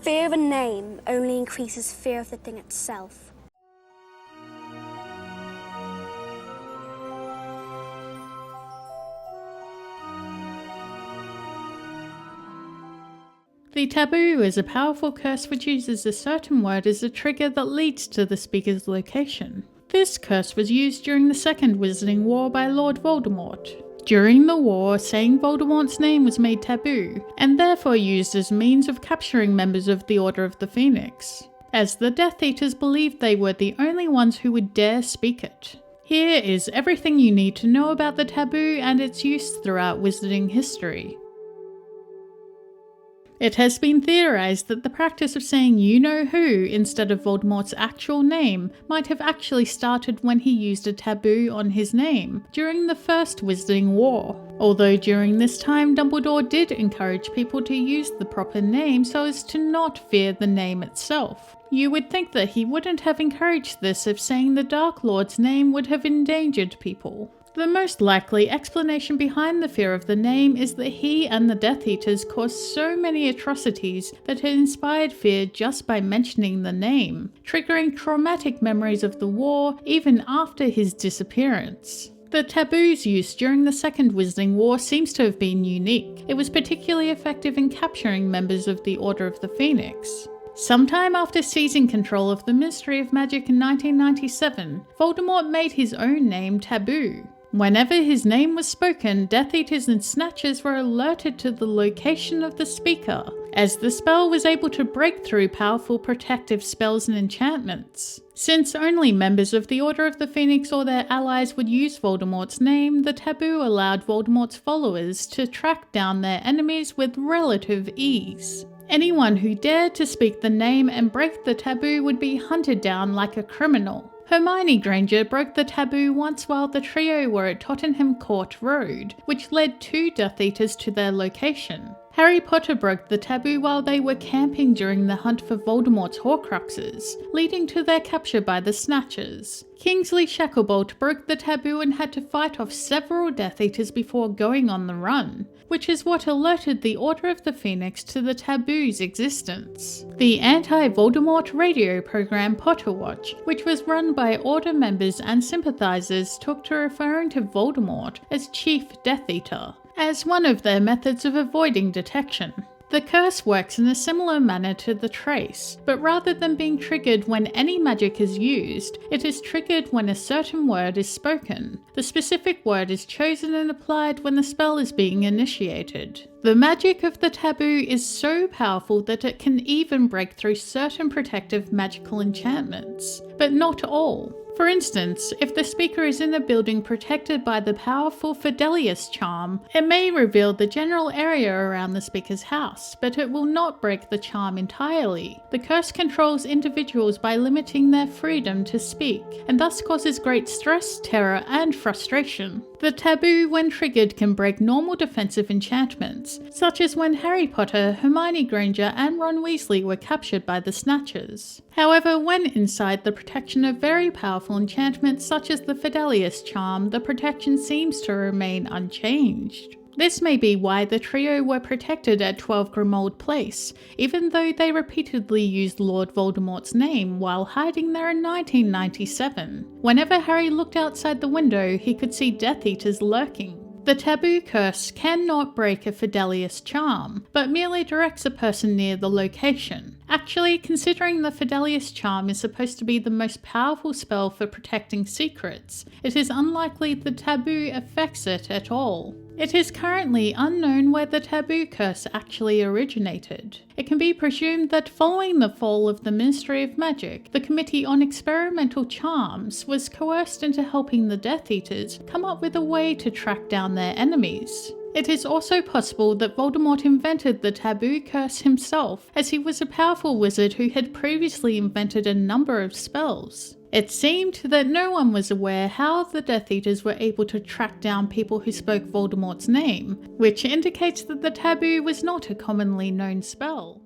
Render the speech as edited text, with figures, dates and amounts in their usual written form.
Fear of a name only increases fear of the thing itself. The taboo is a powerful curse which uses a certain word as a trigger that leads to the speaker's location. This curse was used during the Second Wizarding War by Lord Voldemort. During the war, saying Voldemort's name was made taboo, and therefore used as means of capturing members of the Order of the Phoenix, as the Death Eaters believed they were the only ones who would dare speak it. Here is everything you need to know about the taboo and its use throughout wizarding history. It has been theorized that the practice of saying you-know-who instead of Voldemort's actual name might have actually started when he used a taboo on his name during the First Wizarding War. Although during this time Dumbledore did encourage people to use the proper name so as to not fear the name itself. You would think that he wouldn't have encouraged this if saying the Dark Lord's name would have endangered people. The most likely explanation behind the fear of the name is that he and the Death Eaters caused so many atrocities that it inspired fear just by mentioning the name, triggering traumatic memories of the war even after his disappearance. The taboos used during the Second Wizarding War seems to have been unique. It was particularly effective in capturing members of the Order of the Phoenix. Sometime after seizing control of the Ministry of Magic in 1997, Voldemort made his own name taboo. Whenever his name was spoken, Death Eaters and Snatchers were alerted to the location of the speaker, as the spell was able to break through powerful protective spells and enchantments. Since only members of the Order of the Phoenix or their allies would use Voldemort's name, the taboo allowed Voldemort's followers to track down their enemies with relative ease. Anyone who dared to speak the name and break the taboo would be hunted down like a criminal. Hermione Granger broke the taboo once while the trio were at Tottenham Court Road, which led 2 Death Eaters to their location. Harry Potter broke the taboo while they were camping during the hunt for Voldemort's Horcruxes, leading to their capture by the Snatchers. Kingsley Shacklebolt broke the taboo and had to fight off several Death Eaters before going on the run, which is what alerted the Order of the Phoenix to the taboo's existence. The anti-Voldemort radio program Potterwatch, which was run by Order members and sympathizers, took to referring to Voldemort as Chief Death Eater, as one of their methods of avoiding detection. The curse works in a similar manner to the trace, but rather than being triggered when any magic is used, it is triggered when a certain word is spoken. The specific word is chosen and applied when the spell is being initiated. The magic of the taboo is so powerful that it can even break through certain protective magical enchantments, but not all. For instance, if the speaker is in a building protected by the powerful Fidelius charm, it may reveal the general area around the speaker's house, but it will not break the charm entirely. The curse controls individuals by limiting their freedom to speak, and thus causes great stress, terror, and frustration. The taboo, when triggered, can break normal defensive enchantments, such as when Harry Potter, Hermione Granger, and Ron Weasley were captured by the Snatchers. However, when inside the protection of very powerful enchantments such as the Fidelius charm, the protection seems to remain unchanged. This may be why the trio were protected at 12 Grimmauld Place, even though they repeatedly used Lord Voldemort's name while hiding there in 1997. Whenever Harry looked outside the window, he could see Death Eaters lurking. The taboo curse cannot break a Fidelius charm, but merely directs a person near the location. Actually, considering the Fidelius charm is supposed to be the most powerful spell for protecting secrets, it is unlikely the taboo affects it at all. It is currently unknown where the taboo curse actually originated. It can be presumed that following the fall of the Ministry of Magic, the Committee on Experimental Charms was coerced into helping the Death Eaters come up with a way to track down their enemies. It is also possible that Voldemort invented the taboo curse himself, as he was a powerful wizard who had previously invented a number of spells. It seemed that no one was aware how the Death Eaters were able to track down people who spoke Voldemort's name, which indicates that the taboo was not a commonly known spell.